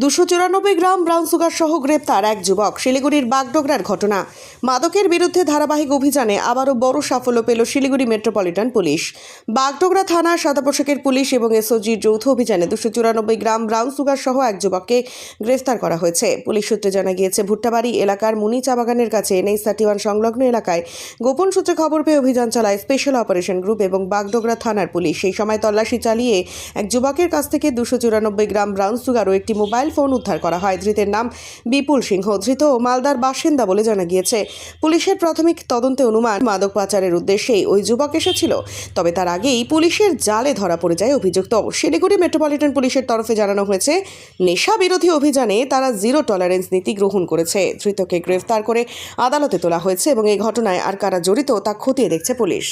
294 gram brown sugar সহ গ্রেপ্তার এক যুবক। শিলিগুড়ির বাগডোগরার ঘটনা। মাদকের বিরুদ্ধে ধারাবাহিক অভিযানে আবারও বড় সাফল্য পেল শিলিগুড়ি মেট্রোপলিটন পুলিশ। বাগডোগরা থানা, সাদা পোশাকের পুলিশ এবং এসওজির যৌথ অভিযানে 294 গ্রাম ব্রাউন সুগার সহ এক যুবককে গ্রেফতার করা হয়েছে। পুলিশ সূত্রে জানা গিয়েছে, ভুট্টাবাড়ি এলাকার মুনি চা বাগানের কাছে NH 31 সংলগ্ন এলাকায় গোপন সূত্রে খবর পেয়ে অভিযান চালায় স্পেশাল অপারেশন গ্রুপ এবং বাগডোগরা থানার পুলিশ। সেই সময় তল্লাশি চালিয়ে এক যুবকের কাছ থেকে 294 গ্রাম ব্রাউন সুগার ও একটি মোবাইল ফোন উদ্ধার করা হয়। ধৃতের নাম বিপুল সিংহ। ধৃত মালদার বাসিন্দা বলে জানা গিয়েছে। পুলিশের প্রাথমিক তদন্তে অনুমান, মাদক পাচারের উদ্দেশ্যেই ওই যুবক এসেছিল। তবে তার আগেই পুলিশের জালে ধরা পড়ে যায় অভিযুক্ত। শিলিগুড়ি মেট্রোপলিটন পুলিশের তরফে জানানো হয়েছে, নেশা বিরোধী অভিযানে তারা জিরো টলারেন্স নীতি গ্রহণ করেছে। ধৃতকে গ্রেফতার করে আদালতে তোলা হয়েছে এবং এই ঘটনায় আর কারা জড়িত তা খতিয়ে দেখছে পুলিশ।